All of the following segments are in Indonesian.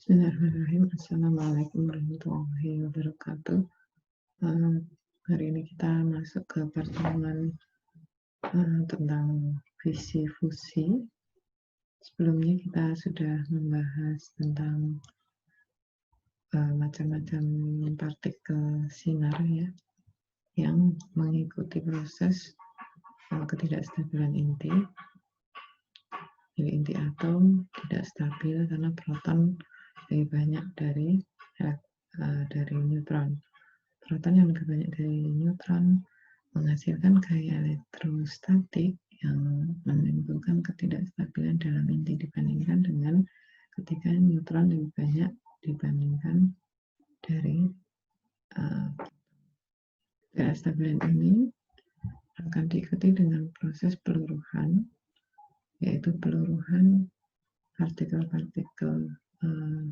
Bismillahirrahmanirrahim. Assalamualaikum warahmatullahi wabarakatuh. Hari ini kita masuk ke pertemuan tentang visi fusi. Sebelumnya kita sudah membahas tentang macam-macam partikel sinar ya, yang mengikuti proses ketidakstabilan inti. Jadi inti atom tidak stabil karena proton lebih banyak dari neutron. Proton yang lebih banyak dari neutron menghasilkan gaya elektrostatik yang menimbulkan ketidakstabilan dalam inti dibandingkan dengan ketika neutron lebih banyak dibandingkan dari ketidakstabilan ini akan diikuti dengan proses peluruhan, yaitu peluruhan partikel-partikel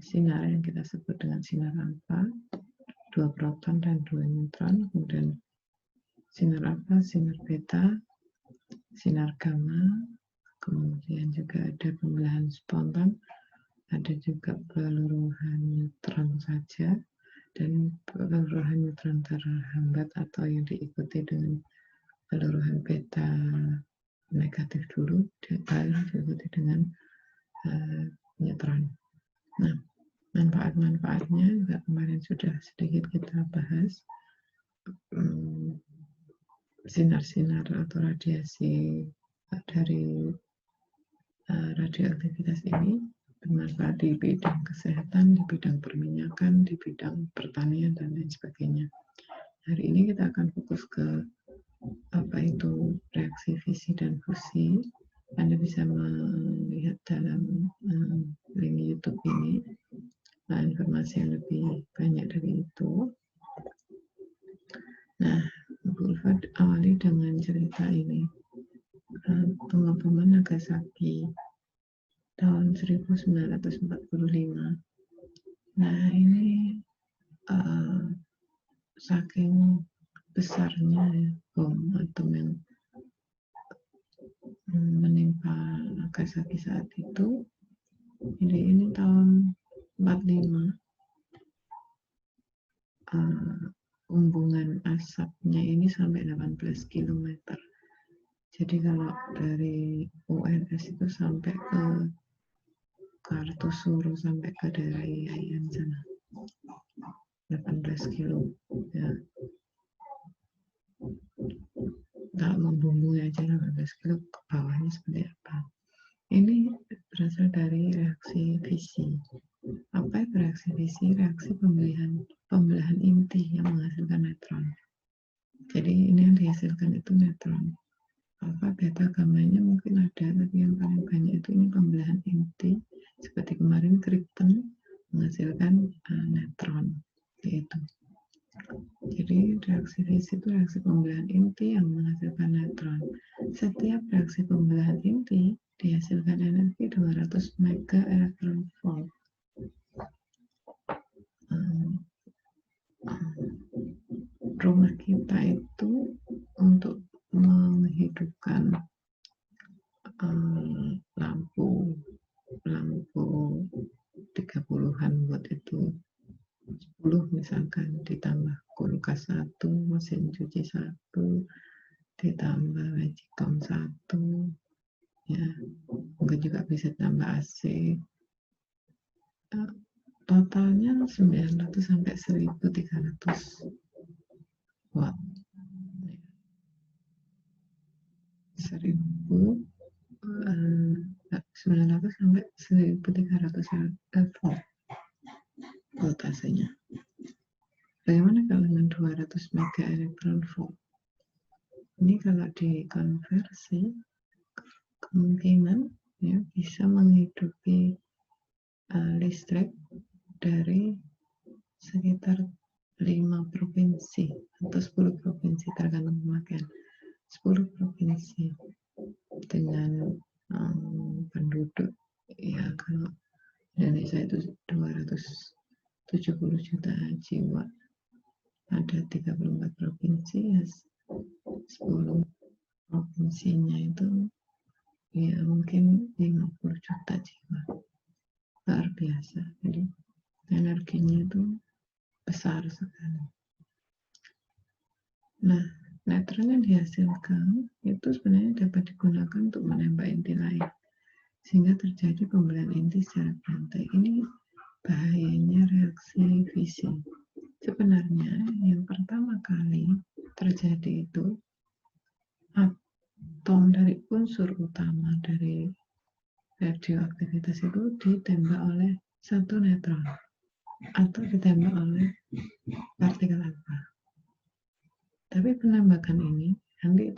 sinar yang kita sebut dengan sinar alfa, 2 proton dan 2 neutron, kemudian sinar alfa, sinar beta, sinar gamma, kemudian juga ada pembelahan spontan, ada juga peluruhan neutron saja, dan peluruhan neutron terhambat atau yang diikuti dengan peluruhan beta negatif dulu, baru diikuti dengan neutron. Nah, manfaat-manfaatnya juga kemarin sudah sedikit kita bahas. Sinar-sinar atau radiasi dari radioaktivitas ini bermanfaat di bidang kesehatan, di bidang perminyakan, di bidang pertanian, dan lain sebagainya. Hari ini kita akan fokus ke apa itu reaksi fisi dan fusi. Anda bisa melihat dalam link YouTube ini informasi yang lebih banyak dari itu. Nah, Bu Ulfa awali dengan cerita ini. Pengeboman Nagasaki tahun 1945. Nah, ini saking besarnya bom atom yang menimpa Nagasaki saat itu. Jadi ini tahun 45. Hubungan asapnya ini sampai 18 km. Jadi kalau dari UNS itu sampai ke Kartosuro, sampai ke daerah Iayan sana, 18 kilo ya. Kalau membumbung aja 18 kilo, ke bawahnya seperti apa. Ini berasal dari reaksi fisi. Apa itu reaksi fisi? Reaksi pembelahan inti yang menghasilkan neutron. Jadi ini yang dihasilkan itu neutron. Alfa, beta, gamanya mungkin ada, tapi yang paling banyak itu ini pembelahan inti. Seperti kemarin krypton menghasilkan neutron, yaitu. Jadi reaksi fisi itu reaksi pembelahan inti yang menghasilkan neutron. Setiap reaksi pembelahan inti dihasilkan energi 200 mega elektron volt. Rumah kita itu untuk menghidupkan lampu 30-an watt itu 10 misalkan, ditambah kulkas 1, mesin cuci 1, ditambah magicom 1 ya, mungkin juga bisa tambah AC, totalnya 900 sampai 1300 watt. 900 sampai 1300 volt voltasenya. Bagaimana kalau dengan 200 mega elektron volt? Ini kalau dikonversi, kemungkinan ya bisa menghidupi listrik dari sekitar 5 provinsi atau 10 provinsi tergantung pemakaian. 10 provinsi dengan penduduk ya, kalau Indonesia itu 270 juta jiwa, ada 34 provinsi ya, 10 provinsinya itu ya mungkin 50 juta jiwa, luar biasa. Jadi energinya itu besar sekali. Nah, neutron yang dihasilkan itu sebenarnya dapat digunakan untuk menembak inti lain, sehingga terjadi pembelahan inti secara berantai. Ini bahayanya reaksi fisi. Sebenarnya yang pertama kali terjadi itu atom dari unsur utama dari radioaktivitas itu ditembak oleh satu neutron atau ditembak oleh partikel alfa. Tapi penembakan ini nanti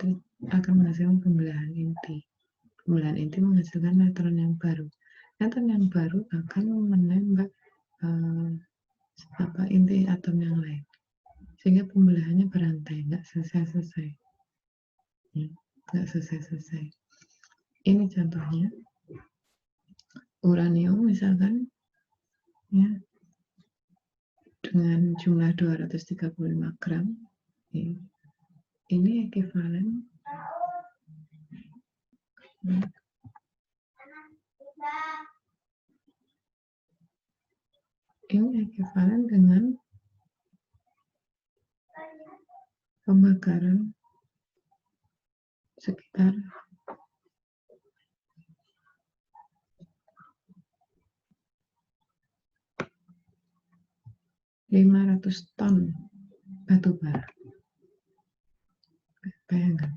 akan menghasilkan pembelahan inti. Pembelahan inti menghasilkan neutron yang baru. Neutron yang baru akan menembak inti atom yang lain, sehingga pembelahannya berantai, nggak selesai-selesai. Ya, nggak selesai-selesai. Ini contohnya uranium misalkan, ya, dengan jumlah 235 gram, ya, ini ekivalen dengan pembakaran sekitar 500 ton batu bara. Bayangkan,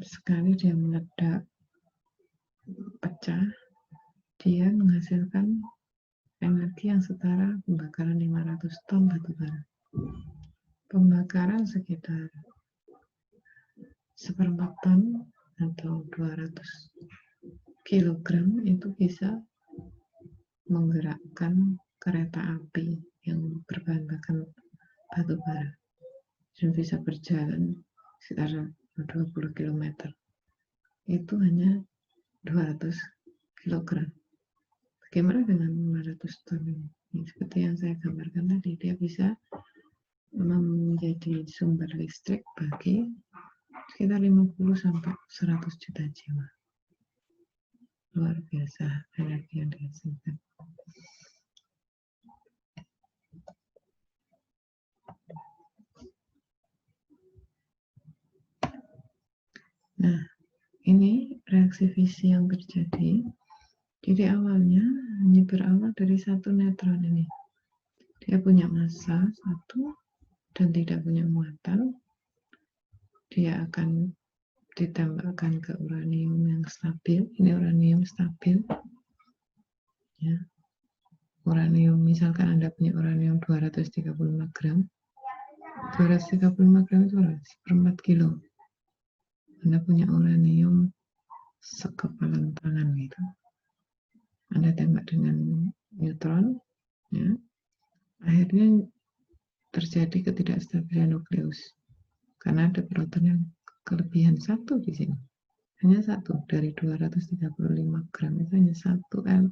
sekali dia meledak, pecah, dia menghasilkan energi yang setara pembakaran 500 ton batu bara. Pembakaran sekitar 1/4 ton atau 200 kilogram itu bisa menggerakkan kereta api yang berbahan bakar batu bara dan bisa berjalan sekitar 20 km. Itu hanya 200 kg. Bagaimana dengan 500 ton ini? Seperti yang saya gambarkan tadi, dia bisa menjadi sumber listrik bagi sekitar 50 sampai 100 juta jiwa. Luar biasa energi yang dihasilkan. Nah, ini reaksi fisi yang terjadi. Jadi awalnya hanya berawal dari satu neutron ini. Dia punya massa 1 dan tidak punya muatan. Dia akan ditembakkan ke uranium yang stabil. Ini uranium stabil. Ya. Uranium, misalkan Anda punya uranium 235 gram. 235 gram itu 1/4 kilo. Anda punya uranium sekepalan tangan gitu. Anda tembak dengan neutron, ya. Akhirnya terjadi ketidakstabilan nukleus karena ada proton yang kelebihan 1 di sini. Hanya 1 dari 235 gram itu hanya 1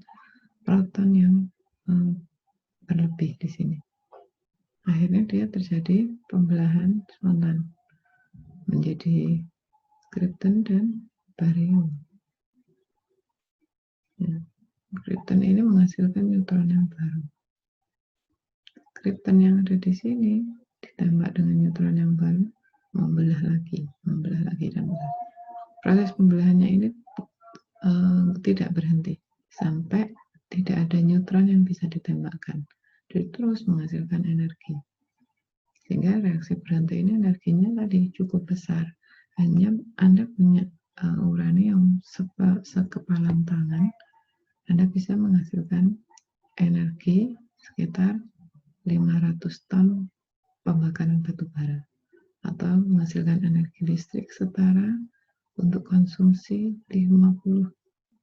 proton yang berlebih di sini. Akhirnya dia terjadi pembelahan spontan menjadi krypton dan barium. Ya. Krypton ini menghasilkan neutron yang baru. Krypton yang ada di sini ditembak dengan neutron yang baru, membelah lagi dan membelah. Proses pembelahannya ini tidak berhenti sampai tidak ada neutron yang bisa ditembakkan. Dia terus menghasilkan energi. Sehingga reaksi berantai ini energinya tadi cukup besar. Hanya Anda punya uranium sekepalan tangan, Anda bisa menghasilkan energi sekitar 500 ton pembakaran batu bara atau menghasilkan energi listrik setara untuk konsumsi 50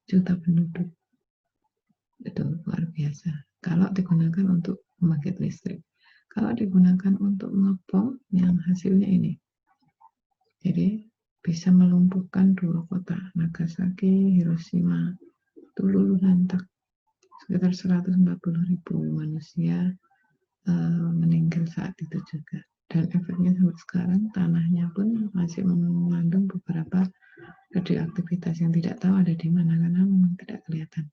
juta penduduk. Itu luar biasa. Kalau digunakan untuk membangkit listrik. Kalau digunakan untuk ngebom, yang hasilnya ini. Jadi bisa melumpuhkan 2 kota, Nagasaki, Hiroshima, itu luluh lantak. Sekitar 140.000 manusia meninggal saat itu juga. Dan efeknya sampai sekarang tanahnya pun masih mengandung beberapa radioaktivitas yang tidak tahu ada di mana karena memang tidak kelihatan.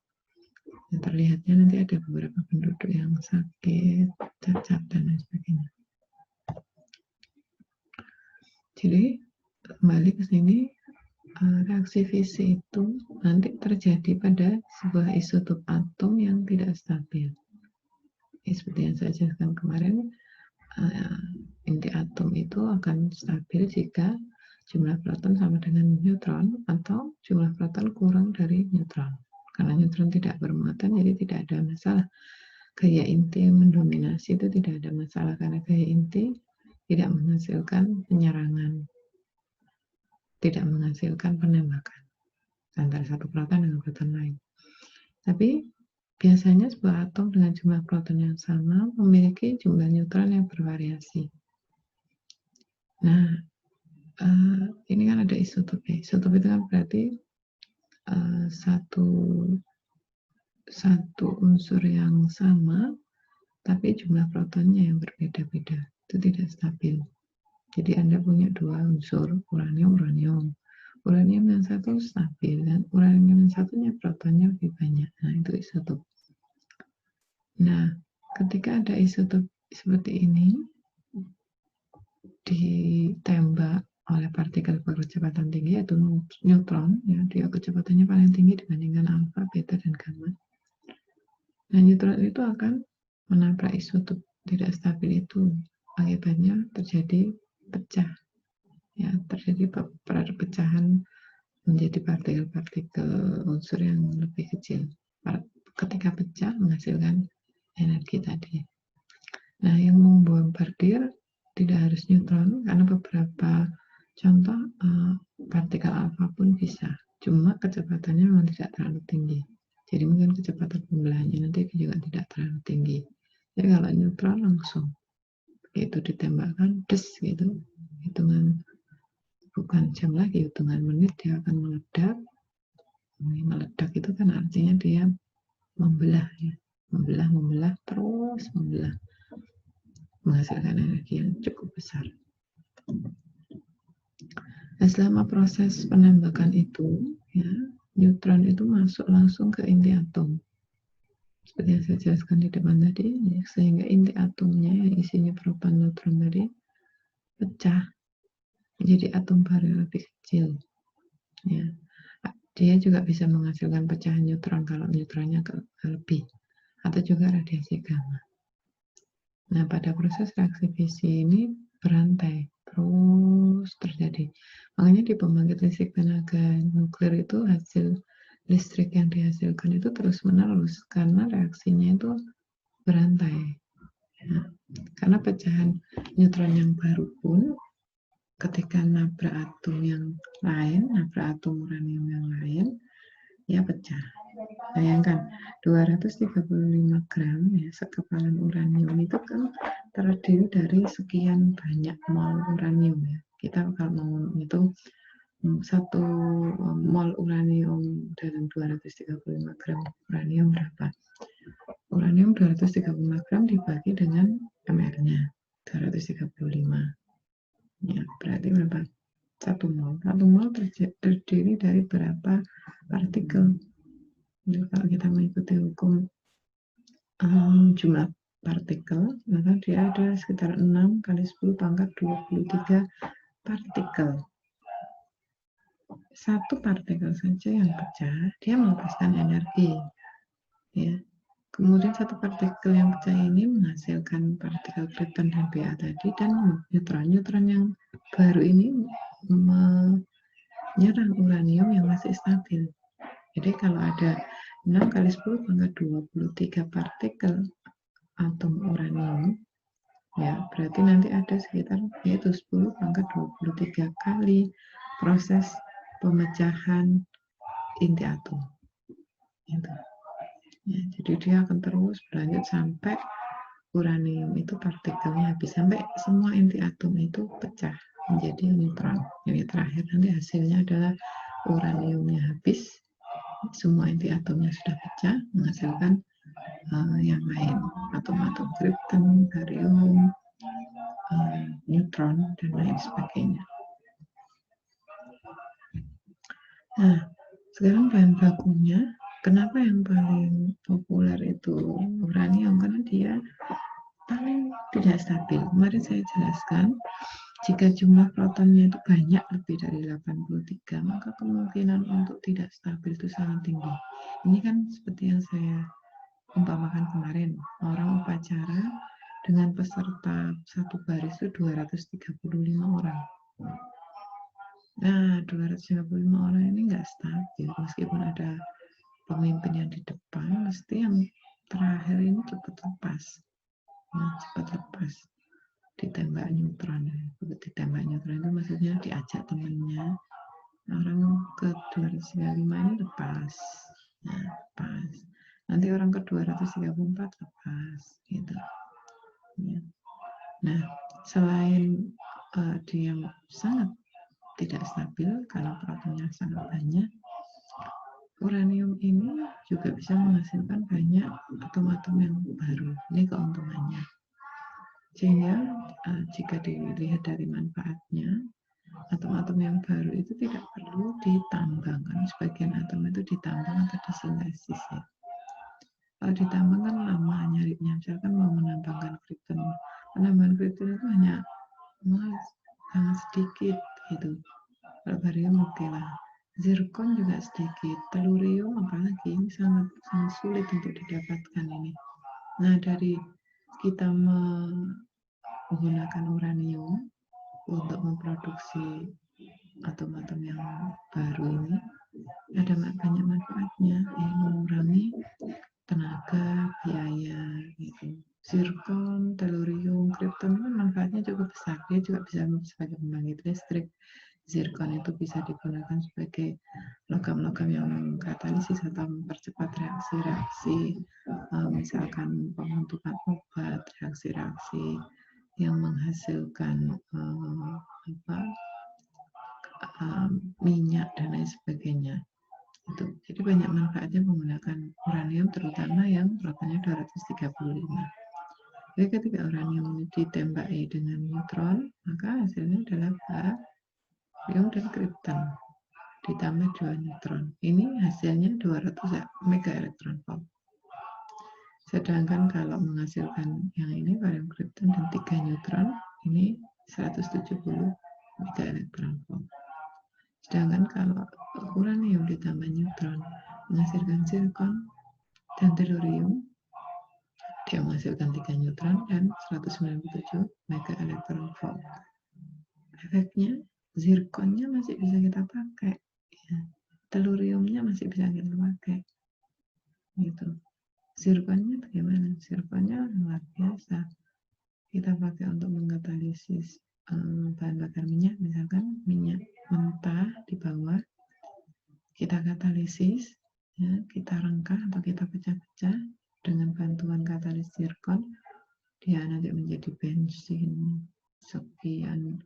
yang terlihatnya nanti ada beberapa penduduk yang sakit, cacat, dan lain sebagainya. Jadi kembali ke sini, reaksi fisi itu nanti terjadi pada sebuah isotop atom yang tidak stabil. Seperti yang saya jelaskan kemarin, inti atom itu akan stabil jika jumlah proton sama dengan neutron atau jumlah proton kurang dari neutron. Karena neutron tidak bermuatan, jadi tidak ada masalah. Gaya inti yang mendominasi itu tidak ada masalah, karena gaya inti tidak menghasilkan penyerangan, tidak menghasilkan penembakan antara satu proton dengan proton lain. Tapi biasanya sebuah atom dengan jumlah proton yang sama memiliki jumlah neutron yang bervariasi. Nah, ini kan ada isotop ya. Isotop itu kan berarti satu unsur yang sama, tapi jumlah protonnya yang berbeda-beda. Itu tidak stabil. Jadi Anda punya dua unsur, uranium. Uranium yang satu stabil, dan uranium yang satunya protonnya lebih banyak. Nah, itu isotop. Nah, ketika ada isotop seperti ini, ditembak oleh partikel berkecepatan tinggi, yaitu neutron, ya, dia kecepatannya paling tinggi dibandingkan alfa, beta, dan gamma. Nah, neutron itu akan menabrak isotop tidak stabil itu. Akibatnya terjadi pecah. Ya, terjadi perpecahan menjadi partikel-partikel unsur yang lebih kecil. Ketika pecah menghasilkan energi tadi. Nah, yang membombardir tidak harus neutron, karena beberapa contoh partikel alfa pun bisa. Cuma kecepatannya memang tidak terlalu tinggi. Jadi mungkin kecepatan pembelahannya nanti juga tidak terlalu tinggi. Jadi kalau neutron langsung itu ditembakkan, des gitu, hitungan bukan jam lagi, hitungan menit dia akan meledak. Meledak itu kan artinya dia membelah, ya, membelah, terus membelah, menghasilkan energi yang cukup besar. Nah, selama proses penembakan itu, ya, neutron itu masuk langsung ke inti atom. Seperti yang saya jelaskan di depan tadi, ya, sehingga inti atomnya yang isinya proton neutron tadi pecah menjadi atom baru yang lebih kecil. Ya. Dia juga bisa menghasilkan pecahan neutron kalau neutronnya lebih, atau juga radiasi gamma. Nah, pada proses reaksi fisi ini berantai, terus terjadi. Makanya di pembangkit listrik tenaga nuklir itu hasil listrik yang dihasilkan itu terus-menerus, karena reaksinya itu berantai. Ya. Karena pecahan neutron yang baru pun ketika nabrak atom yang lain, nabrak atom uranium yang lain, ya pecah. Bayangkan 235 gram ya, sekepalan uranium itu kan terdiri dari sekian banyak mol uranium ya. Kita kalau mau itu 1 mol uranium dalam 235 gram uranium berapa? Uranium 235 gram dibagi dengan ml-nya 235. Ya, berarti berapa? 1 mol. 1 mol terdiri dari berapa partikel? Jadi kalau kita mengikuti hukum jumlah partikel, maka dia ada sekitar 6 kali 10 pangkat 23 partikel. Satu partikel saja yang pecah, dia melepaskan energi. Ya. Kemudian satu partikel yang pecah ini menghasilkan partikel proton dan Ba tadi, dan neutron yang baru ini menyerang uranium yang masih stabil. Jadi kalau ada 6 kali 10 pangkat 23 partikel atom uranium, ya berarti nanti ada sekitar yaitu 10 pangkat 23 kali proses pemecahan inti atom. Gitu. Ya, jadi dia akan terus berlanjut sampai uranium itu partikelnya habis, sampai semua inti atom itu pecah menjadi neutron. Jadi terakhir nanti hasilnya adalah uraniumnya habis, semua inti atomnya sudah pecah, menghasilkan yang lain, atom-atom kripton, barium, neutron, dan lain sebagainya. Nah, sekarang bahan bakunya, kenapa yang paling populer itu uranium karena dia paling tidak stabil. Kemarin saya jelaskan, jika jumlah protonnya itu banyak lebih dari 83, maka kemungkinan untuk tidak stabil itu sangat tinggi. Ini kan seperti yang saya umpamakan kemarin, orang upacara dengan peserta satu baris itu 235 orang. Nah, 235 orang ini nggak stabil, meskipun ada pemimpin yang di depan, mesti yang terakhir ini cepat lepas. Nah, cepat lepas. Ditembak neutron. Ditembak neutron itu maksudnya diajak temannya. Orang ke 235 ini lepas. Nah, lepas. Nanti orang ke 234 lepas. Gitu. Ya. Nah, selain dia sangat tidak stabil karena protonnya sangat banyak, uranium ini juga bisa menghasilkan banyak atom-atom yang baru. Ini keuntungannya. Sehingga jika dilihat dari manfaatnya, atom-atom yang baru itu tidak perlu ditambang. Kan sebagian atom itu ditambang atau disintesis ya. Kalau ditambang kan lama nyarinya. Misalkan mau menambangkan krypton, penambangan krypton itu hanya sangat sedikit gitu. Kalau barium oke lah. Zirkon juga sedikit, tellurium apalagi ini sangat sulit untuk didapatkan ini. Nah, dari kita menggunakan uranium untuk memproduksi atom-atom yang baru ini ada banyak manfaatnya, mengurangi tenaga, biaya gitu. Zirkon, tellurium, krypton kan manfaatnya cukup besar. Dia juga bisa sebagai pembangkit listrik. Zirkon itu bisa digunakan sebagai logam-logam yang mengkatalisis atau mempercepat reaksi-reaksi, misalkan pembentukan obat, reaksi-reaksi yang menghasilkan minyak dan lain sebagainya. Itu. Jadi banyak manfaatnya menggunakan uranium, terutama yang protonnya 235. Jadi ketika uranium ditembaki dengan neutron, maka hasilnya adalah barium dan krypton ditambah 2 neutron. Ini hasilnya 200 mega elektron volt. Sedangkan kalau menghasilkan yang ini barium krypton dan 3 neutron, ini 170 mega elektron volt. Sedangkan kalau uranium ditambah neutron menghasilkan zirkon dan tellurium, dia menghasilkan 3 neutron dan 197 mega elektron volt. Efeknya, zirkonnya masih bisa kita pakai, ya. Telluriumnya masih bisa kita pakai, gitu. Zirkonnya bagaimana? Zirkonnya luar biasa. Kita pakai untuk mengkatalisis bahan bakar minyak, misalkan minyak mentah di bawah, kita katalisis, ya, kita rengkah atau kita pecah-pecah dengan bantuan katalis zirkon, dia nanti menjadi bensin sekian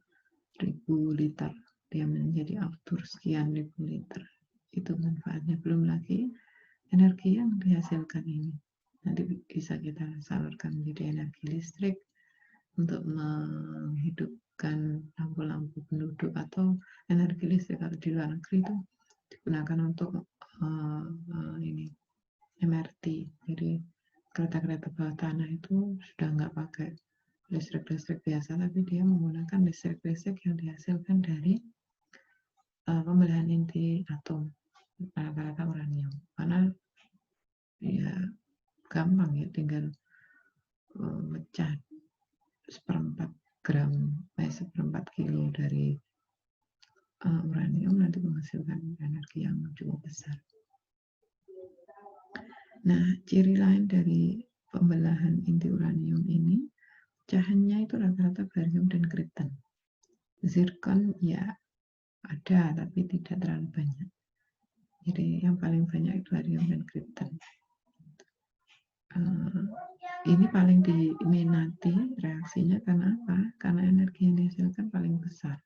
ribu liter, dia menjadi aftur sekian ribu liter. Itu manfaatnya. Belum lagi energi yang dihasilkan ini nanti bisa kita salurkan menjadi energi listrik untuk menghidupkan lampu-lampu penduduk, atau energi listrik kalau di luar negeri itu digunakan untuk ini MRT. Jadi kereta-kereta bawah tanah itu sudah nggak pakai listrik biasa, tapi dia menggunakan listrik yang dihasilkan dari pembelahan inti atom rata-rata uranium. Karena ya gampang ya, tinggal mecah seperempat kilo dari uranium nanti menghasilkan energi yang cukup besar. Nah, ciri lain dari pembelahan inti uranium ini, pecahannya itu rata-rata barium dan krypton. Zirkon ya ada, tapi tidak terlalu banyak. Jadi yang paling banyak itu barium dan krypton. Ini paling diminati reaksinya karena apa? Karena energi yang dihasilkan paling besar.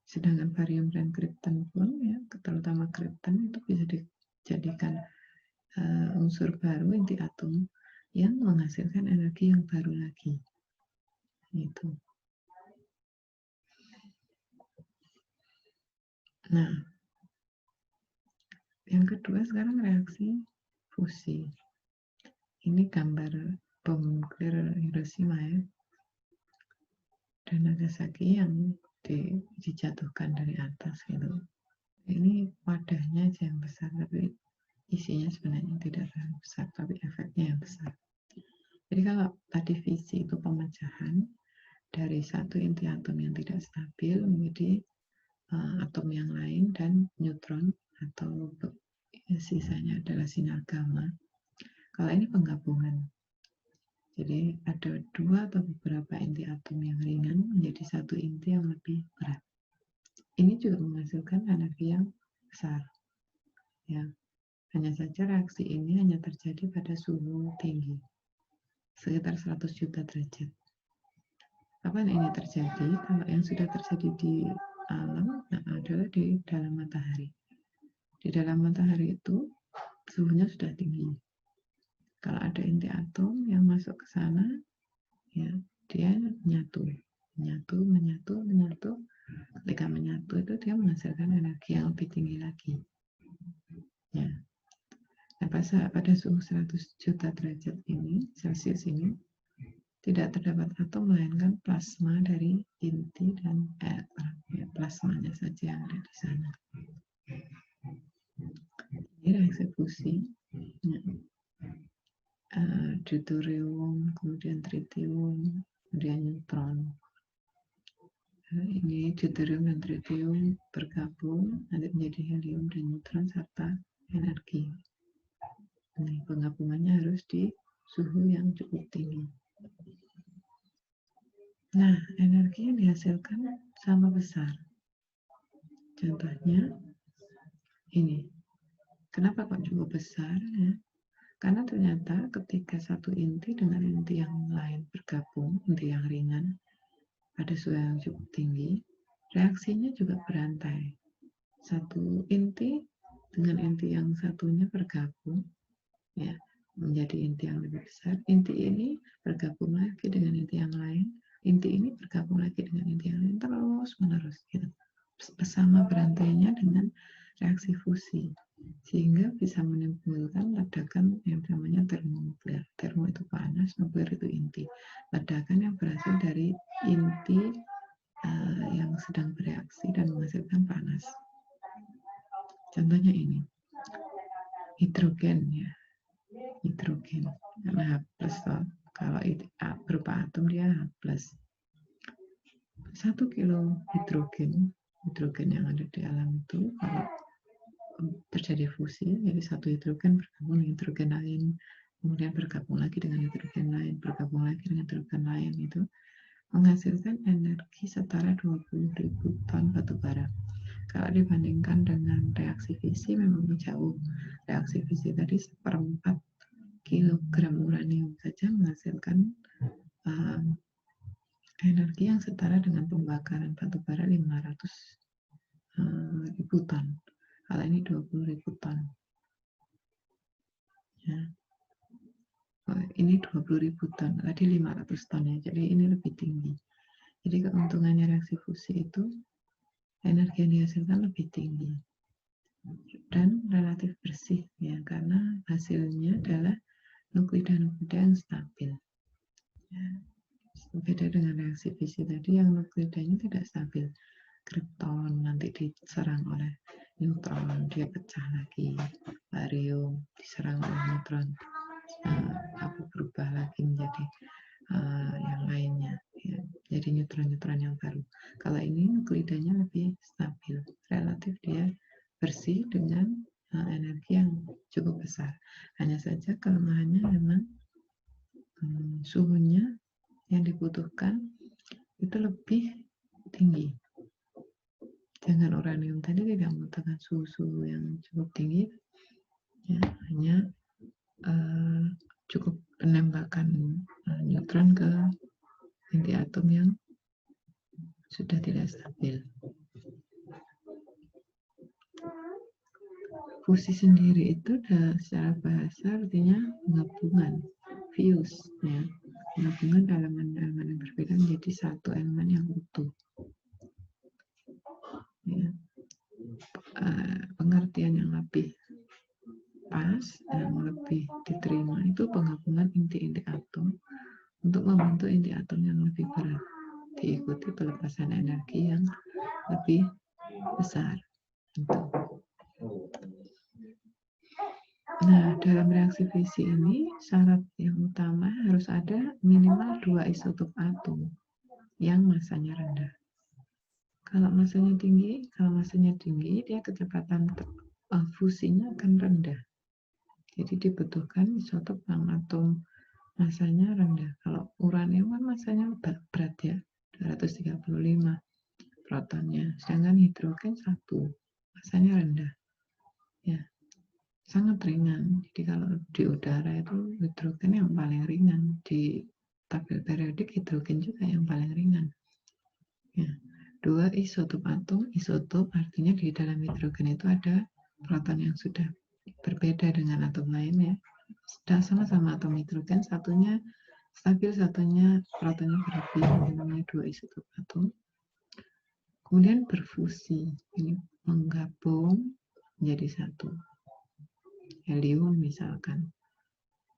Sedangkan barium dan krypton pun, ya, terutama krypton itu bisa dijadikan unsur baru inti atom yang menghasilkan energi yang baru lagi. Itu. Nah, yang kedua sekarang reaksi fusi. Ini gambar bom nuklir Hiroshima ya, dan Nagasaki yang dijatuhkan dari atas gitu. Ini wadahnya aja yang besar, tapi isinya sebenarnya tidak terlalu besar, tapi efeknya yang besar. Jadi kalau tadi fisi itu pemecahan dari satu inti atom yang tidak stabil menjadi atom yang lain dan neutron atau sisanya adalah sinar gamma. Kalau ini penggabungan, jadi ada dua atau beberapa inti atom yang ringan menjadi satu inti yang lebih berat. Ini juga menghasilkan energi yang besar. Ya, hanya saja reaksi ini hanya terjadi pada suhu tinggi, sekitar 100 juta derajat. Kapan ini terjadi? Kalau yang sudah terjadi di alam adalah di dalam matahari. Di dalam matahari itu suhunya sudah tinggi. Kalau ada inti atom yang masuk ke sana, ya dia menyatu. Ketika menyatu itu dia menghasilkan energi yang lebih tinggi lagi. Ya. Nah, pada suhu 100 juta derajat ini, Celcius ini, tidak terdapat atom melainkan plasma dari inti dan ya, plasmanya saja yang ada di sana. Ini reaksi fusi, ya. Deuterium, kemudian tritium, kemudian neutron. Ini deuterium dan tritium bergabung nanti menjadi helium dan neutron serta energi. Ini penggabungannya harus di suhu yang cukup tinggi. Nah, energi yang dihasilkan sama besar. Contohnya ini. Kenapa kok cukup besar? Ya? Karena ternyata ketika satu inti dengan inti yang lain bergabung, inti yang ringan, pada suhu yang cukup tinggi, reaksinya juga berantai. Satu inti dengan inti yang satunya bergabung, ya, menjadi inti yang lebih besar. Inti ini bergabung lagi dengan inti yang lain, inti ini bergabung lagi dengan inti yang lain, terus menerus gitu. Bersama berantainya dengan reaksi fusi, sehingga bisa menimbulkan ledakan yang namanya termonuklir. Termo itu panas, nuklir itu inti. Ledakan yang berasal dari inti yang sedang bereaksi dan menghasilkan panas. Contohnya ini, hidrogen ya. Hidrogen karena H+, kalau berupa atom dia H+. 1 kilo hidrogen yang ada di alam itu kalau terjadi fusi, jadi satu hidrogen bergabung dengan hidrogen lain, kemudian bergabung lagi dengan hidrogen lain, bergabung lagi dengan hidrogen lain, itu menghasilkan energi setara 20.000 ton batu bara. Kalau dibandingkan dengan reaksi fisi memang jauh. Reaksi fisi tadi 1/4 kilogram uranium saja menghasilkan energi yang setara dengan pembakaran batu bara 500.000 ton. Kalau ini 20.000 ton. Ya. Ini 20.000 ton, tadi 500 ton ya, jadi ini lebih tinggi. Jadi keuntungannya reaksi fusi itu energi yang dihasilkan lebih tinggi dan relatif bersih ya, karena hasilnya adalah nuklida-nuklida yang stabil. Ya. Beda dengan reaksi fisi tadi yang nuklidanya tidak stabil. Kripton nanti diserang oleh neutron, dia pecah lagi. Barium diserang oleh neutron, berubah lagi menjadi yang lainnya ya. Jadi neutron-neutron yang baru. Kalau ini nuklidanya lebih stabil, relatif dia bersih dengan energi yang cukup besar. Hanya saja kelemahannya memang suhunya yang dibutuhkan itu lebih tinggi. Dengan uranium tadi tidak membutuhkan suhu yang cukup tinggi, ya, hanya cukup penembakkan neutron ke inti atom yang sudah tidak stabil. Fusi sendiri itu secara bahasa artinya penggabungan, fuse, ya, penggabungan elemen-elemen yang berbeda menjadi satu elemen yang utuh. Ya. Pengertian yang lebih pas, yang lebih diterima semua itu penggabungan inti-inti atom untuk membentuk inti atom yang lebih berat, diikuti pelepasan energi yang lebih besar. Nah, dalam reaksi fisi ini syarat yang utama harus ada minimal 2 isotop atom yang masanya rendah. Kalau masanya tinggi, dia kecepatan fusinya akan rendah. Jadi dibutuhkan isotop yang atom masanya rendah. Kalau uranium kan masanya berat ya, 235 protonnya. Sedangkan hidrogen 1, masanya rendah. Ya, sangat ringan. Jadi kalau di udara itu hidrogen yang paling ringan. Di tabel periodik hidrogen juga yang paling ringan. Ya. 2 isotop atom, isotop artinya di dalam hidrogen itu ada proton yang sudah berbeda dengan atom lainnya. Sudah sama-sama atom hidrogen, satunya stabil, satunya protonnya berlebih, namanya 2 isotop atom. Kemudian berfusi, ini menggabung menjadi 1. Helium misalkan,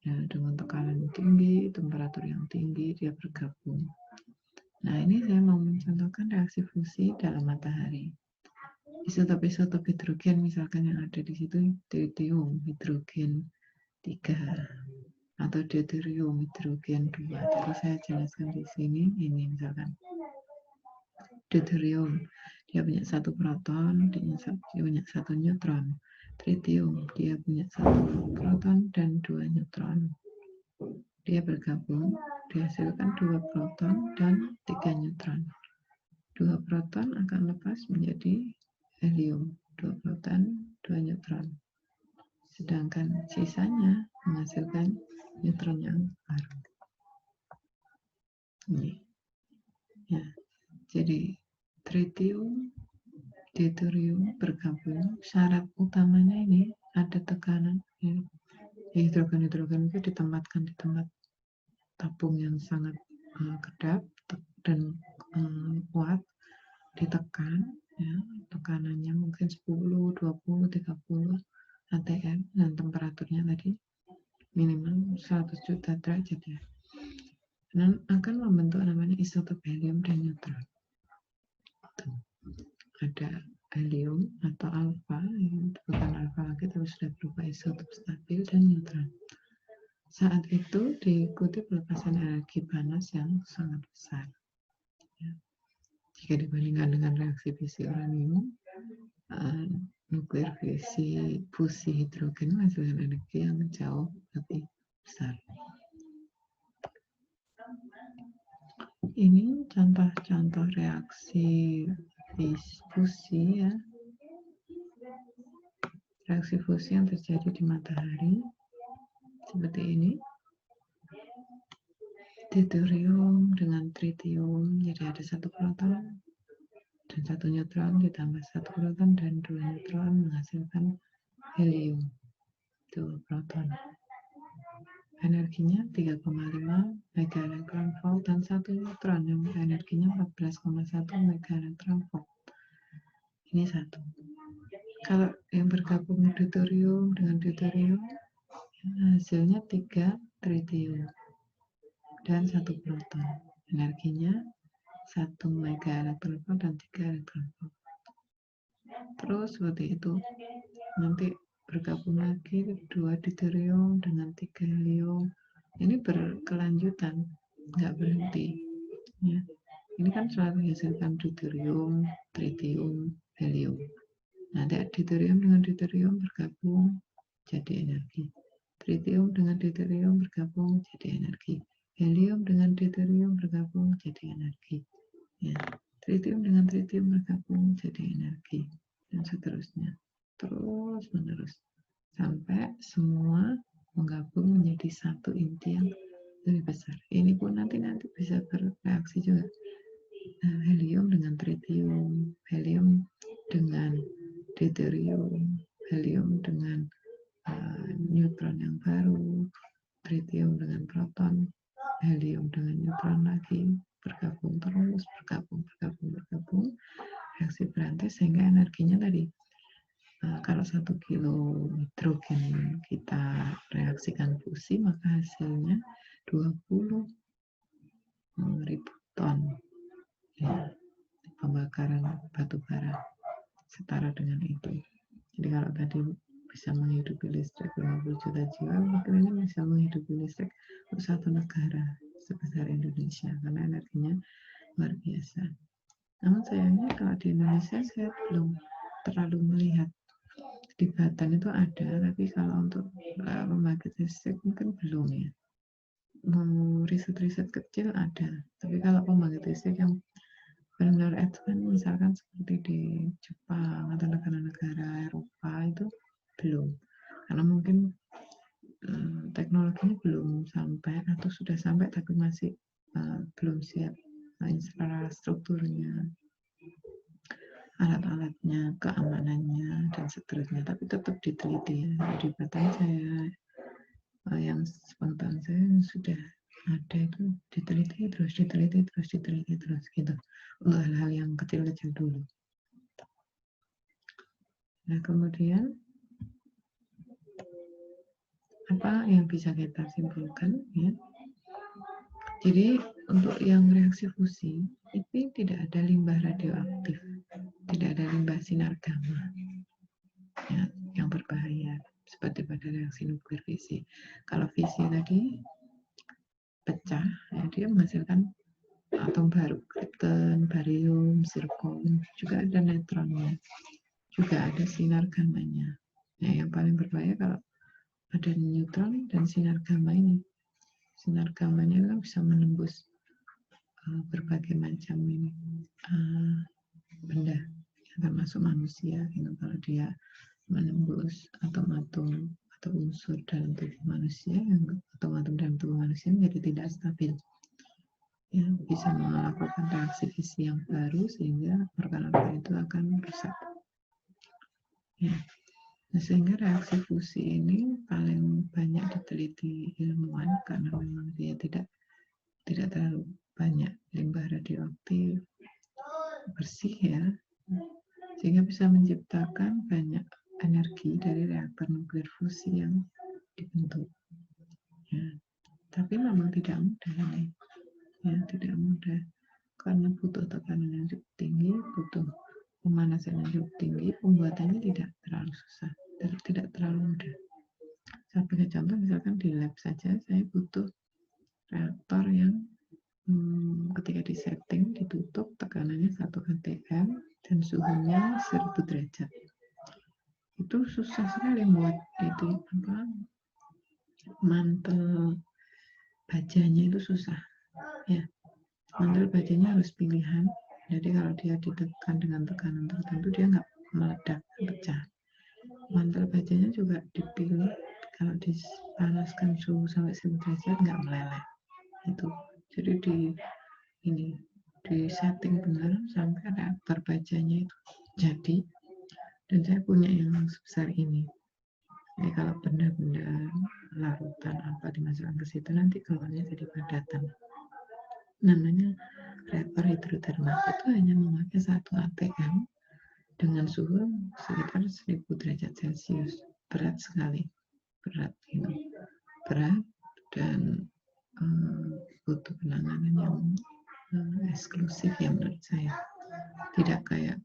ya, dengan tekanan tinggi, temperatur yang tinggi, dia bergabung. Nah, ini saya mau mencontohkan reaksi fusi dalam matahari. Isotop-isotop hidrogen misalkan yang ada di situ tritium, hidrogen 3 atau deuterium, hidrogen 2. Jadi saya jelaskan di sini, ini misalkan deuterium, dia punya 1 proton, dia punya 1 neutron. Tritium, dia punya 1 proton dan 2 neutron. Dia bergabung, dihasilkan 2 proton dan 3 neutron. 2 proton akan lepas menjadi helium, 2 proton, 2 neutron. Sedangkan sisanya menghasilkan neutron yang baru. Ini. Ya. Jadi tritium, deuterium bergabung, syarat utamanya ini ada tekanan. Ya. Hidrogen-hidrogen itu ditempatkan di tempat tabung yang sangat kedap dan kuat, ditekan, ya, tekanannya mungkin 10, 20, 30 atm dan temperaturnya tadi minimal 100 juta derajat ya. Dan akan membentuk namanya isotop helium dan neutron. Ada helium atau alfa, bukan alfa lagi tapi sudah berupa isotop stabil dan neutron. Saat itu diikuti pelepasan energi panas yang sangat besar. Ya. Jika dibandingkan dengan reaksi fisi uranium, nuklir fusi hidrogen menghasilkan energi yang jauh lebih besar. Ini contoh-contoh reaksi fusi ya. Reaksi fusi yang terjadi di matahari seperti ini. Deuterium dengan tritium, jadi ada 1 proton dan 1 neutron ditambah 1 proton dan 2 neutron menghasilkan helium, 2 proton. Energinya 3,5 MeV dan 1 neutron yang energinya 14,1 MeV. Ini 1. Kalau yang bergabung deuterium dengan deuterium, hasilnya 3 tritium dan 1 proton. Energinya 1 MeV dan 3 elektronvolt. Terus seperti itu. Nanti bergabung lagi 2 deuterium dengan 3 helium. Ini berkelanjutan, nggak berhenti. Ya. Ini kan selalu menghasilkan deuterium, tritium, helium. Nanti deuterium dengan deuterium bergabung jadi energi. Tritium dengan deuterium bergabung jadi energi. Helium dengan deuterium bergabung jadi energi. Ya. Tritium dengan tritium bergabung jadi energi. Dan seterusnya. Terus menerus. Sampai semua menggabung menjadi 1 inti yang lebih besar. Ini pun nanti bisa bereaksi juga. Helium dengan tritium, helium dengan deuterium, helium dengan neutron yang baru, tritium dengan proton, helium dengan neutron lagi, bergabung terus, bergabung, reaksi berantai sehingga energinya tadi kalau 1 kilo hidrogen kita reaksikan fusi, maka hasilnya 20 ribu ton ya, pembakaran batu bara setara dengan itu. Jadi kalau tadi bisa menghidupi listrik 50 juta jiwa, mungkin ini bisa menghidupi listrik untuk 1 negara sebesar Indonesia karena energinya luar biasa. Namun sayangnya kalau di Indonesia saya belum terlalu melihat. Di Batan itu ada, tapi kalau untuk pembangkit listrik mungkin belum ya. Mau riset-riset kecil ada, tapi kalau pembangkit listrik yang benar-benar advance misalkan seperti di Jepang atau negara-negara Eropa itu belum, karena mungkin teknologinya belum sampai atau sudah sampai tapi masih belum siap infrastrukturnya, alat-alatnya, keamanannya, dan seterusnya, tapi tetap diteliti ya. Di Batam saya yang spontan saya sudah ada itu diteliti terus gitu untuk hal-hal yang kecil-kecil dulu. Nah kemudian apa yang bisa kita simpulkan ya? Jadi untuk yang reaksi fusi itu tidak ada limbah radioaktif, tidak ada limbah sinar gamma ya, yang berbahaya seperti pada reaksi nuklir fisi. Kalau fisi tadi pecah, ya, dia menghasilkan atom baru, kripton, barium, zirkon, juga ada neutronnya, juga ada sinar gamanya. Nah, yang paling berbahaya kalau ada neutron dan sinar gamma ini. Sinar gamanya kan bisa menembus berbagai macam ini benda, termasuk manusia. Gitu. Kalau dia menembus atom-atom atau unsur dalam tubuh manusia, atom-atom dalam tubuh manusia menjadi tidak stabil. Ya, bisa melakukan reaksi fisi yang baru sehingga organ-organ itu akan rusak. Ya. Nah, sehingga reaksi fusi ini paling banyak diteliti ilmuwan karena memang dia tidak terlalu banyak limbah radioaktif, bersih ya, sehingga bisa menciptakan banyak energi dari reaktor nuklir fusi yang dibentuk. Ya. Tapi memang tidak mudah ini. Ya, tidak mudah karena butuh tekanan yang cukup tinggi, butuh pemanasan yang cukup tinggi, pembuatannya tidak terlalu susah, tidak terlalu mudah. Saya beri contoh misalkan di lab saja saya butuh reaktor yang ketika disetting, ditutup, tekanannya 1 atm dan suhunya 1000 derajat. Itu susah sekali buat itu mantel bajanya itu susah. Ya, mantel bajanya harus pilihan. Jadi kalau dia ditekan dengan tekanan tertentu dia nggak meledak, pecah. Mantel bajanya juga dipilih kalau dipanaskan suhu sampai 1000 derajat nggak meleleh. Itu. Jadi di setting benar sampai reaktor bajanya itu jadi. Dan saya punya yang sebesar ini. Jadi kalau benda-benda larutan apa dimasukkan ke situ nanti keluarnya jadi padatan. Namanya reaktor hidrotermal, itu hanya memakai 1 atm dengan suhu sekitar 1000 derajat Celcius. Berat sekali, berat dan butuh penanganan yang eksklusif ya menurut saya. Tidak kayak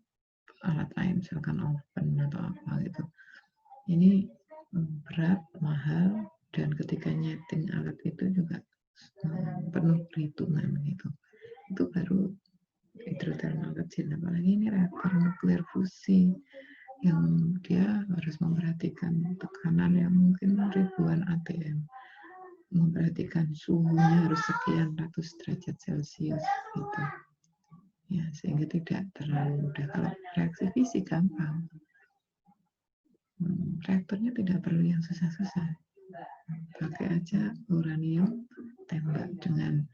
alat lain misalkan oven atau apa gitu. Ini berat, mahal, dan ketika nyeting alat itu juga penuh perhitungan gitu. Itu baru hidrotermal kecil, apalagi ini reaktor nuklir fusi yang dia harus memperhatikan tekanan yang mungkin ribuan atm, memperhatikan suhunya harus sekian ratus derajat Celcius gitu. Ya, sehingga tidak terlalu mudah. Kalau reaksi fisik gampang. Reaktornya tidak perlu yang susah-susah. Pakai aja uranium, tembak dengan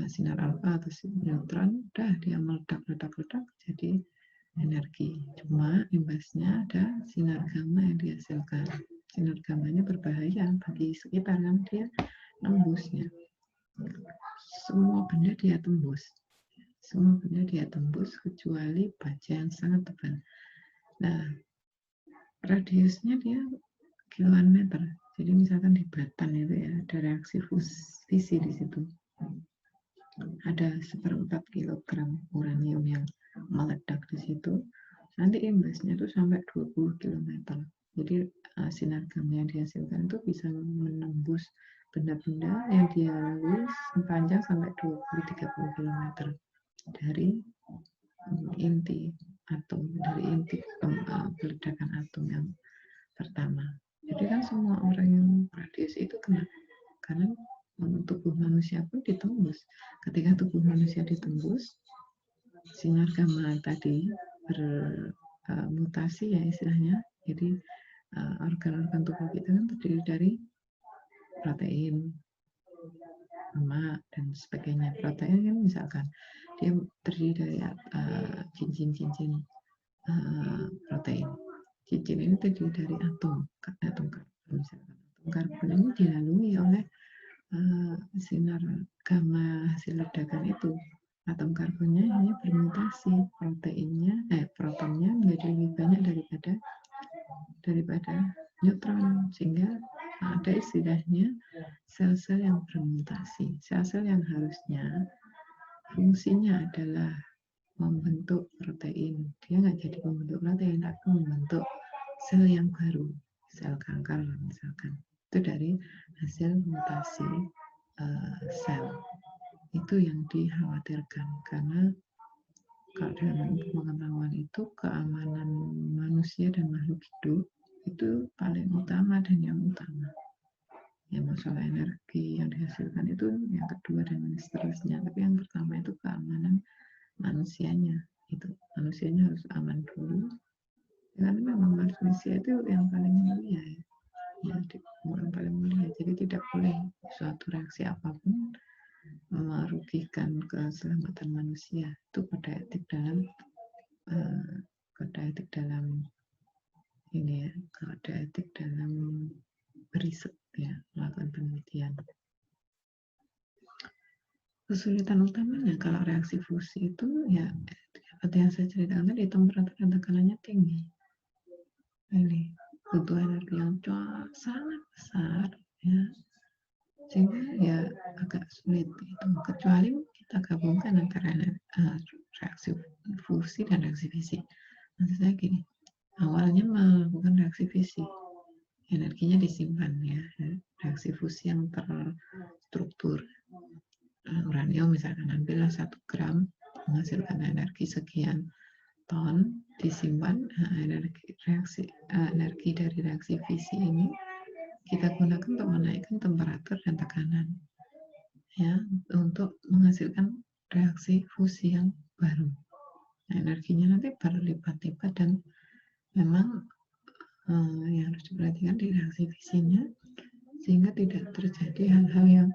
sinar alfa atau neutron, udah dia meledak-ledak jadi energi. Cuma imbasnya ada sinar gamma yang dihasilkan. Sinar gammanya berbahaya bagi sekitar kan dia nembusnya. Semua benda dia tembus. Semua benda dia tembus kecuali baja yang sangat tebal. Nah, radiusnya dia kiloan meter. Jadi misalkan di batan itu ya ada reaksi fisi di situ. Ada 1/4 kilogram uranium yang meledak di situ. Nanti imbasnya itu sampai 20 km. Jadi sinar gamma yang dihasilkan itu bisa menembus benda-benda yang dia lalui sepanjang sampai 20-30 km dari inti atom, dari inti peledakan atom yang pertama. Jadi kan semua orang yang radius itu kena, karena tubuh manusia pun ditembus. Ketika tubuh manusia ditembus, sinar gamma tadi bermutasi ya istilahnya. Jadi organ-organ tubuh kita kan terdiri dari protein, lemak dan sebagainya. Protein kan misalkan dia terdiri dari cincin-cincin protein. Cincin ini terdiri dari atom karbon misalkan. Atom karbon ini dilalui oleh sinar gamma hasil ledakan itu. Atom karbonnya hanya bermutasi, protonnya menjadi lebih banyak daripada neutron, sehingga ada istilahnya sel-sel yang bermutasi. Sel-sel yang harusnya fungsinya adalah membentuk protein, dia nggak jadi membentuk protein, tapi membentuk sel yang baru, sel kanker misalkan. Itu dari hasil mutasi sel. Itu yang dikhawatirkan, karena kalau dalam pengetahuan itu keamanan manusia dan makhluk hidup itu paling utama dan yang utama. Ya, masalah energi yang dihasilkan itu yang kedua dan seterusnya. Tapi yang pertama itu keamanan manusianya. Itu manusianya harus aman dulu. Karena memang manusia itu yang paling mulia ya. Yang paling mulia. Jadi tidak boleh suatu reaksi apapun merugikan keselamatan manusia. Itu kode etik dalam ini ya, kode etik dalam riset ya, melakukan penelitian. Kesulitan utamanya kalau reaksi fusi itu ya seperti yang saya ceritakan tadi, temperatur dan tekanannya tinggi. Ini butuh energi yang sangat besar ya, sehingga ya agak sulit itu, kecuali kita gabungkan antara reaksi fusi dan reaksi fisi. Maksud saya gini, awalnya melakukan reaksi fisi, energinya disimpan ya, reaksi fusi yang terstruktur, uranium misalkan ambillah 1 gram menghasilkan energi sekian ton, disimpan energi dari reaksi fisi ini kita gunakan untuk menaikkan temperatur dan tekanan ya, untuk menghasilkan reaksi fusi yang baru. Nah, energinya nanti berlipat-lipat dan memang yang harus diperhatikan di reaksi fisinya sehingga tidak terjadi hal-hal yang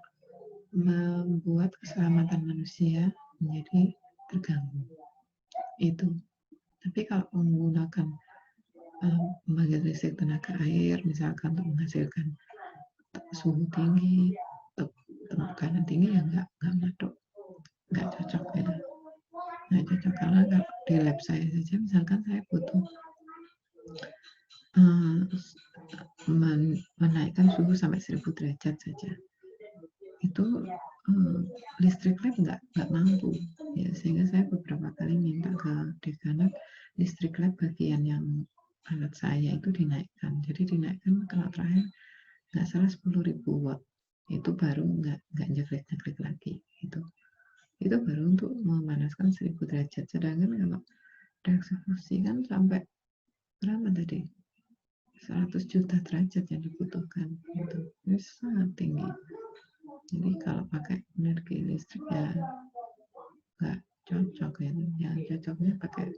membuat keselamatan manusia menjadi terganggu. Itu. Tapi kalau menggunakan pembangkit listrik tenaga air, misalkan untuk menghasilkan suhu tinggi, tekanan tinggi, ya nggak masuk, nggak cocok ya. Nggak cocok karena kalau di lab saya saja, misalkan saya butuh menaikkan suhu sampai 1000 derajat saja. Itu listrik lab nggak mampu ya, sehingga saya beberapa kali minta ke dekanat listrik lab bagian yang alat saya itu dinaikkan. Jadi dinaikkan kalau terakhir nggak salah 10.000 watt, itu baru nggak nyeklik lagi. Itu baru untuk memanaskan 1000 derajat. Sedangkan kalau reaksi fusi kan sampai berapa tadi? 100 juta derajat yang dibutuhkan. Itu sangat tinggi. Jadi kalau pakai energi listrik ya nggak cocok ya. Yang cocoknya pakai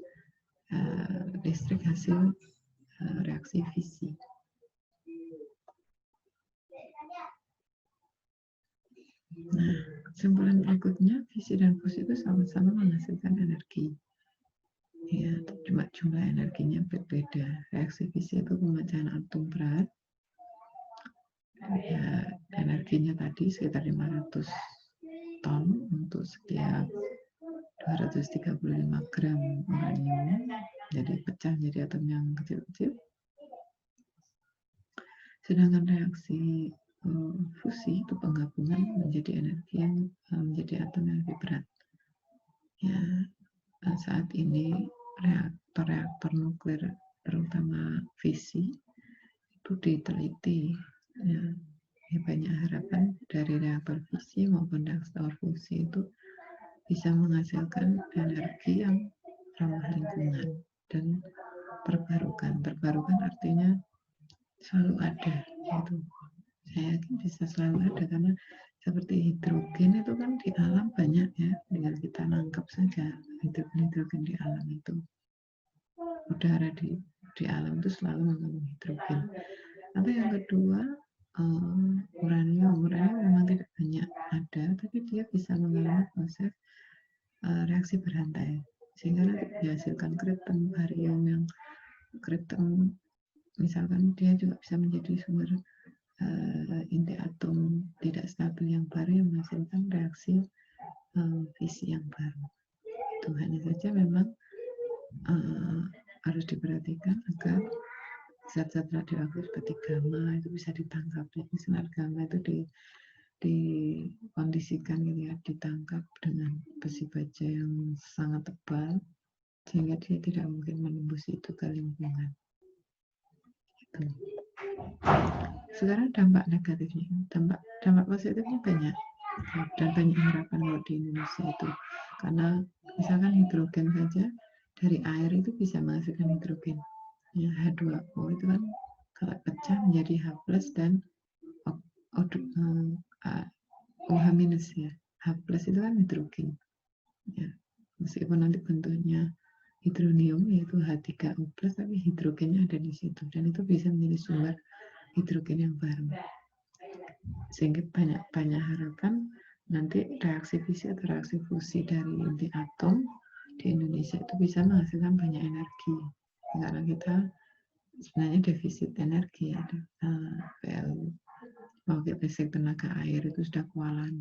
listrik hasil reaksi fisi. Nah, kesimpulan berikutnya, fisi dan fusi itu sama-sama menghasilkan energi. Ya, cuma jumlah energinya berbeda. Reaksi fisi itu pemecahan atom berat. Ya, energinya tadi sekitar 500 ton untuk setiap 235 gram uranium. Jadi pecah jadi atom yang kecil-kecil. Sedangkan reaksi fusi itu penggabungan menjadi energi yang menjadi atom yang lebih berat. Ya, saat ini reaktor nuklir terutama fisi itu diteliti. Ya, banyak harapan dari reaktor fisi maupun reaktor fusi itu bisa menghasilkan energi yang ramah lingkungan dan terbarukan. Terbarukan artinya selalu ada, gitu. Saya yakin bisa selalu ada karena seperti hidrogen itu kan di alam banyak ya, tinggal kita nangkap saja hidrogen di alam itu. Udara di alam itu selalu mengandung hidrogen. Atau yang kedua, uranium memang tidak banyak ada, tapi dia bisa mengalami proses reaksi berantai sehingga nanti dihasilkan kritem, barium yang kritem, misalkan dia juga bisa menjadi sumber inti atom tidak stabil yang baru yang menghasilkan reaksi fisi yang baru. Itu hanya saja memang harus diperhatikan agar zat-zat radioaktif seperti gamma itu bisa ditangkap. Jadi sinar gamma itu dikondisikan gitu ya, ditangkap dengan besi baja yang sangat tebal sehingga dia tidak mungkin menembus itu ke lingkungan. Itu. Sekarang dampak negatifnya, dampak positifnya banyak dan banyak harapan kalau di Indonesia itu, karena misalkan hidrogen saja dari air itu bisa menghasilkan hidrogen ya, H2O itu kan kalau pecah menjadi H plus dan OH minus ya. H plus itu kan hidrogen ya, meskipun nanti bentuknya hidronium yaitu H3O plus, tapi hidrogennya ada di situ dan itu bisa menjadi sumber hidrogen yang baru, sehingga banyak harapan nanti reaksi fisi atau reaksi fusi dari inti atom di Indonesia itu bisa menghasilkan banyak energi karena kita sebenarnya defisit energi ya, PLU pembangkit listrik tenaga air itu sudah kewalahan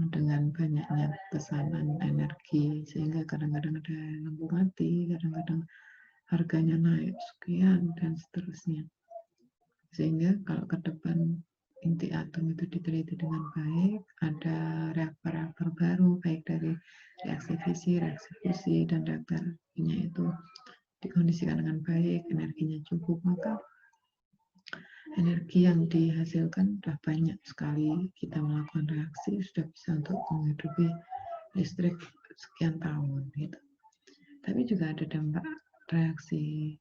dengan banyaknya pesanan energi sehingga kadang-kadang ada lampu mati, kadang-kadang harganya naik sekian dan seterusnya. Sehingga kalau ke depan inti atom itu diteliti dengan baik, ada reaktor-reaktor baru baik dari reaksi fisi, reaksi fusi dan reaktornya itu dikondisikan dengan baik, energinya cukup, maka energi yang dihasilkan sudah banyak sekali. Kita melakukan reaksi sudah bisa untuk menghidupi listrik sekian tahun gitu. Tapi juga ada dampak reaksi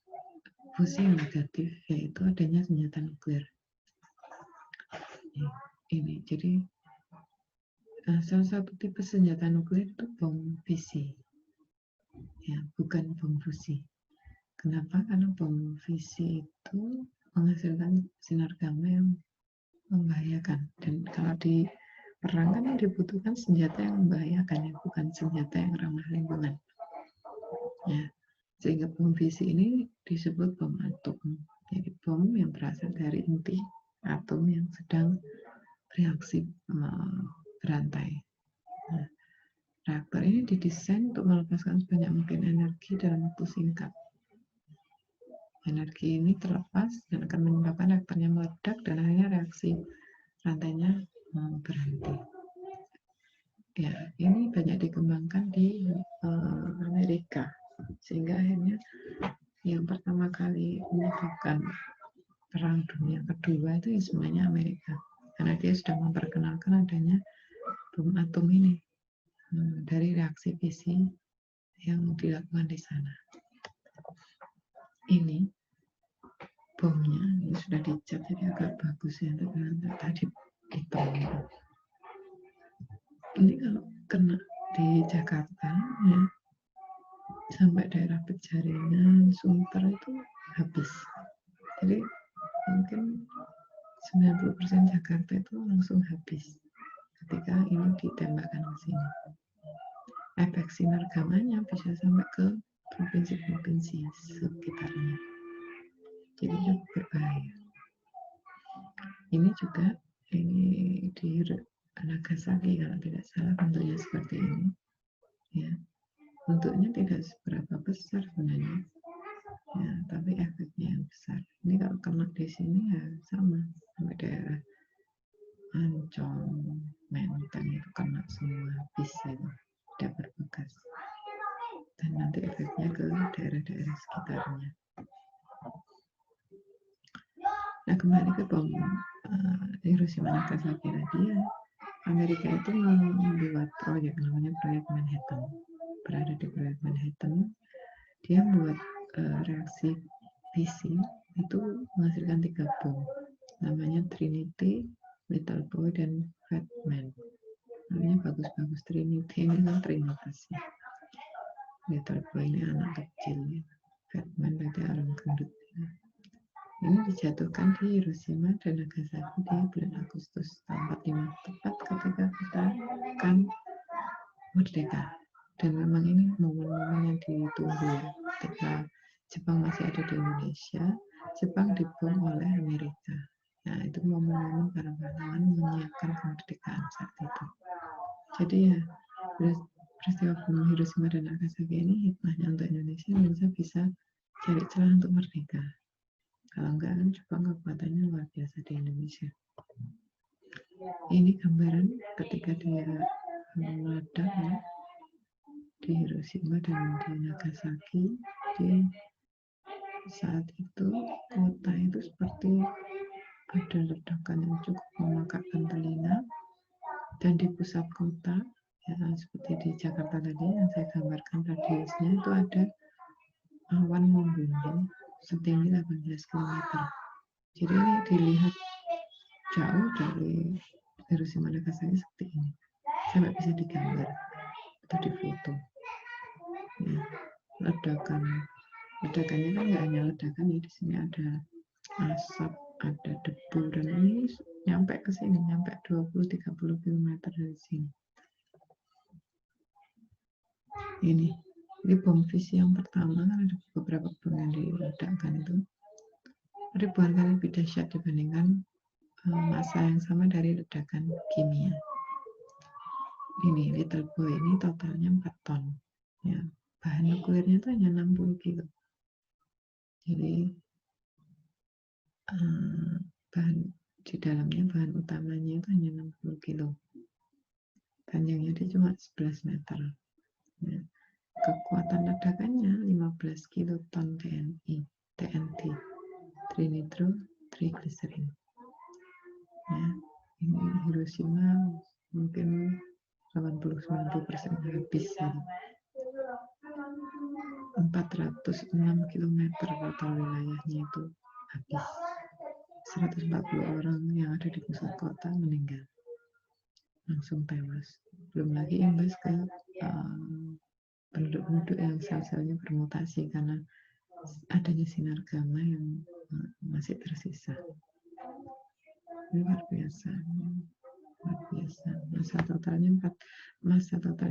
fusi yang negatif, yaitu adanya senjata nuklir. Ini jadi salah satu tipe senjata nuklir itu bom fisi, ya, bukan bom fusi. Kenapa? Karena bom fisi itu menghasilkan sinar gamma yang membahayakan, dan kalau di perang kan yang dibutuhkan senjata yang membahayakan ya, bukan senjata yang ramah lingkungan. Ya, sehingga bom fisi ini disebut bom atom. Jadi bom yang berasal dari inti atom yang sedang bereaksi berantai. Nah, reaktor ini didesain untuk melepaskan sebanyak mungkin energi dalam waktu singkat. Energi ini terlepas dan akan menyebabkan reaktornya meledak dan akhirnya reaksi rantainya berhenti. Ya, ini banyak dikembangkan di Amerika, sehingga akhirnya yang pertama kali menyebabkan Perang Dunia Kedua itu ya sebenarnya Amerika, karena dia sudah memperkenalkan adanya bom atom ini dari reaksi fisi yang dilakukan di sana. Ini bomnya ini sudah dicat jadi agak bagus ya, tapi tadi hitam. Ini kalau kena di Jakarta ya, sampai daerah Penjaringan, Sunter itu habis. Jadi mungkin 90% Jakarta itu langsung habis ketika ini ditembakkan ke sini. Efek sinar gamanya bisa sampai ke provinsi-provinsi sekitarnya. Jadi cukup berbahaya. Ini juga ini di Nagasaki kalau tidak salah bentuknya seperti ini. Ya, bentuknya tidak seberapa besar sebenarnya. ya, tapi efeknya yang besar. Ini kalau kena di sini ya sama, sampai daerah Ancol, Menteng itu kena semua bisa tidak berbekas, dan nanti efeknya ke daerah-daerah sekitarnya. Nah, kembali ke bom Hiroshima Nagasaki tadi ya, Amerika itu membuat proyek namanya proyek Manhattan. Berada di proyek Manhattan, dia membuat reaksi fisi itu menghasilkan 3 bom, namanya Trinity, Little Boy, dan Fat Man. Namanya bagus-bagus. Trinity ini kan Trinitas ya. Little Boy ini anak kecil, Fat Man berarti orang gendut. Ini dijatuhkan di Hiroshima dan Nagasaki di bulan Agustus tahun 45, tepat ketika kita akan merdeka. Dan memang ini momen-momen yang ditunggu ya. Ketika Jepang masih ada di Indonesia, Jepang dibom oleh Amerika. Nah, itu momen-momen para pahlawan menyiapkan kemerdekaan saat itu. Jadi ya, peristiwa bom Hiroshima dan Nagasaki ini hikmahnya untuk Indonesia bisa cari celah untuk merdeka. Kalau enggak kan Jepang kekuatannya luar biasa di Indonesia. Ini gambaran ketika dia meledak ya, di Hiroshima dan di Nagasaki. Di saat itu kota itu seperti ada ledakan yang cukup memekakkan telinga, dan di pusat kota ya, seperti di Jakarta tadi yang saya gambarkan radiusnya itu ada awan membumbung setinggi 18 km. Jadi ini dilihat jauh dari Hiroshima Nagasaki seperti ini, sampai bisa digambar atau difoto. Ya, ledakannya kan nggak hanya ledakan ya, di sini ada asap, ada debu, dan ini nyampe ke sini, nyampe 20-30 km dari sini. Ini bom visi yang pertama kan ada beberapa bom yang diledakkan itu ribuan kali lebih dahsyat dibandingkan massa yang sama dari ledakan kimia. Ini Little Boy ini totalnya 4 ton. Ya, bahan nuklirnya itu hanya 60 kilo. Jadi bahan di dalamnya, bahan utamanya itu hanya 60 kilo. Panjangnya dia cuma 11 meter. Ya. Kekuatan ledakannya 15 kiloton TNT, trinitro triglycerin. Ya, ini Hiroshima mungkin 80-90% habis ya. 406 km total wilayahnya itu habis. 140 orang yang ada di pusat kota meninggal, langsung tewas. Belum lagi imbas ke penduduk-penduduk yang sel-selnya bermutasi karena adanya sinar gamma yang masih tersisa. Luar biasa. Massa total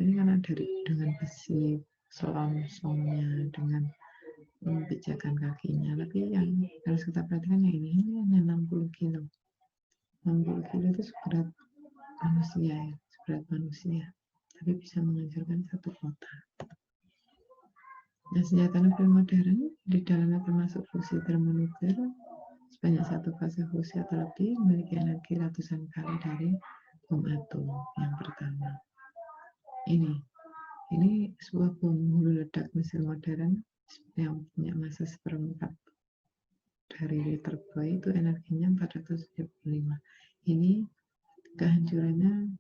ini kan ada dengan besi, selongsongnya, dengan pijakan kakinya. Tapi yang harus kita perhatikan ini hanya 60 kilo. 60 kilo itu seberat manusia ya, seberat manusia. Tapi bisa menghancurkan satu kota. Nah, senjata nuklir modern di dalamnya termasuk fusi termonuklir sebanyak 1 fase fusi atau lebih, memiliki energi ratusan kali dari bom atom yang pertama. Ini sebuah bom hulu ledak mesin modern yang punya massa 1/4 dari Little Boy, itu energinya 475. Ini kehancurannya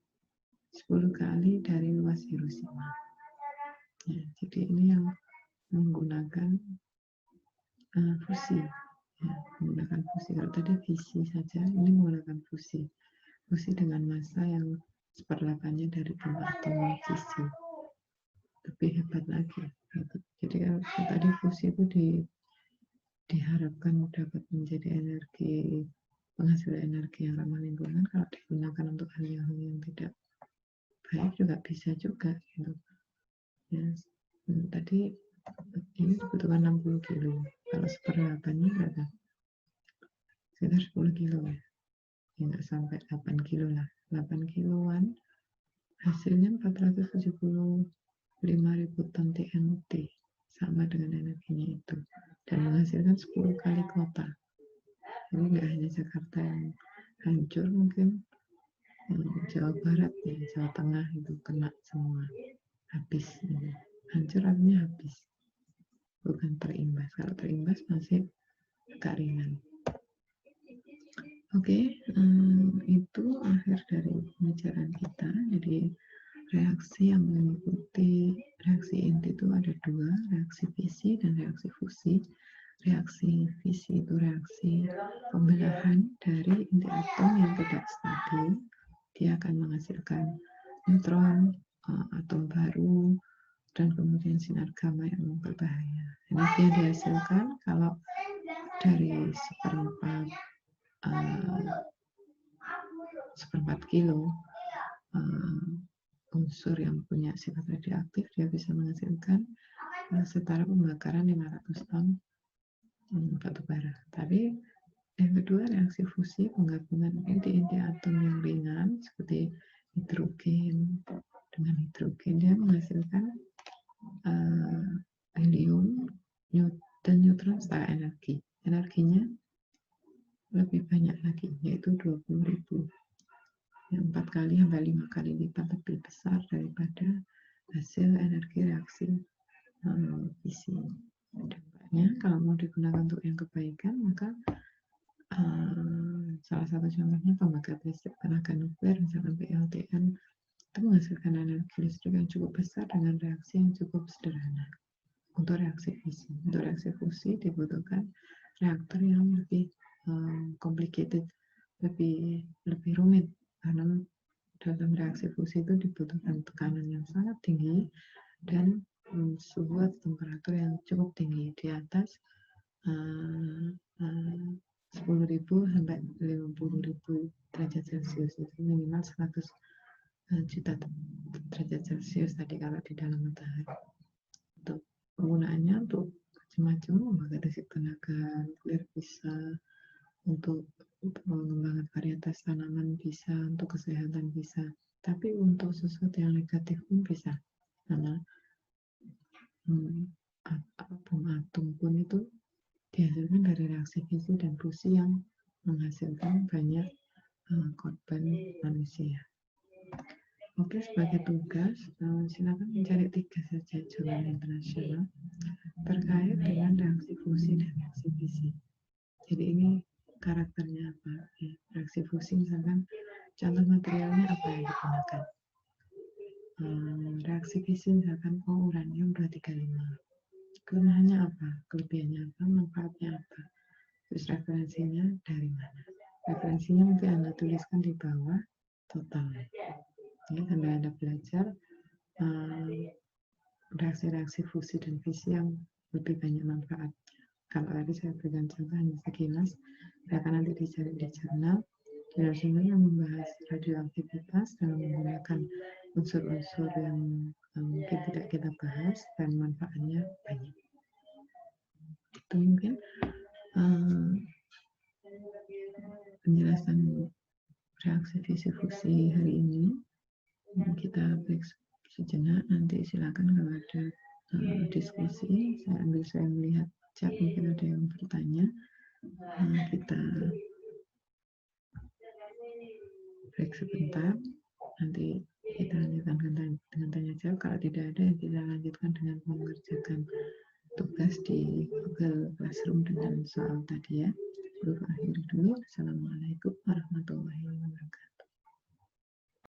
10 kali dari luas Hiroshima. Ya, jadi ini yang menggunakan fusi. Ya, menggunakan fusi. Kalau tadi fisi saja, ini menggunakan fusi. Fusi dengan massa yang 1/8-nya dari bom atom fisi. Lebih hebat lagi. Jadi kalau tadi fusi itu diharapkan dapat menjadi energi, penghasil energi yang ramah lingkungan. Kalau digunakan untuk hal-hal yang tidak baik juga bisa juga gitu. Ya, tadi ini dibutuhkan 60 kilo. Kalau 1/8-nya berapa? Sekitar 10 kilo ya. Nggak sampai 8 kilo lah. 8 kiloan hasilnya 475.000 ton TNT, sama dengan energinya itu. dan menghasilkan 10 kali kota. Jadi nggak hanya Jakarta yang hancur, mungkin Jawa Barat ya, Jawa Tengah itu kena semua, habis. Hancur artinya habis, bukan terimbas. Kalau terimbas masih agak ringan. Oke, itu akhir dari pembicaraan kita. Jadi reaksi yang mengikuti reaksi inti itu ada dua, reaksi fisi dan reaksi fusi. Reaksi fisi itu reaksi pembelahan dari inti atom yang tidak stabil. Dia akan menghasilkan neutron, atom baru, dan kemudian sinar gamma yang berbahaya. Energi yang dihasilkan kalau dari seperempat kilo unsur yang punya sifat radioaktif, dia bisa menghasilkan setara pembakaran 500 ton batu bara. Tapi yang kedua, reaksi fusi, penggabungan inti-inti atom yang ringan seperti hidrogen dengan hidrogen, dia menghasilkan helium dan neutron setara energi. Energinya lebih banyak lagi, yaitu 20.000. 4 kali sampai 5 kali lipat lebih besar daripada hasil energi reaksi fisi. Dampaknya kalau mau digunakan untuk yang kebaikan, maka salah satu contohnya pembangkit listrik tenaga nuklir, misalkan PLTN, itu menghasilkan energi listrik yang cukup besar dengan reaksi yang cukup sederhana. Untuk reaksi fisi, untuk reaksi fusi dibutuhkan reaktor yang lebih complicated, lebih rumit, karena dalam reaksi fusi itu dibutuhkan tekanan yang sangat tinggi dan suhu atau temperatur yang cukup tinggi, di atas 10.000 sampai 50.000 derajat Celcius, itu minimal 100 juta derajat Celcius tadi kalau di dalam matahari. Untuk penggunaannya untuk macam-macam, pembangkit listrik tenaga nuklir bisa, untuk pengembangan varietas tanaman bisa, untuk kesehatan bisa, tapi untuk sesuatu yang negatif pun bisa, karena atom pun itu dihasilkan dari reaksi fisi dan fusi yang menghasilkan banyak korban manusia. Oke, sebagai tugas, silakan mencari 3 saja jurnal internasional terkait dengan reaksi fusi dan reaksi fisi. Jadi ini karakternya apa? Ya, reaksi fusi misalkan contoh materialnya apa yang digunakan. Reaksi fisi misalkan uranium 235. Kelemahannya apa? Kelebihannya apa? Manfaatnya apa? Terus referensinya dari mana? Referensinya nanti Anda tuliskan di bawah total. Ya, Anda belajar reaksi-reaksi fusi dan fisi yang lebih banyak manfaat. Kalau tadi saya berikan contoh hanya sekilas, akan nanti dicari di jurnal yang membahas radioaktivitas dalam menggunakan unsur-unsur yang mungkin tidak kita bahas dan manfaatnya banyak. Itu mungkin penjelasan reaksi fisi fusi hari ini. Kita break sejenak, nanti silakan kalau ada diskusi. Saya melihat chat, mungkin ada yang bertanya. Kita break sebentar, nanti kita lanjutkan dengan tanya jawab. Kalau tidak ada, kita lanjutkan dengan mengerjakan tugas di Google Classroom dengan soal tadi ya. Akhir dulu. Assalamualaikum warahmatullahi wabarakatuh.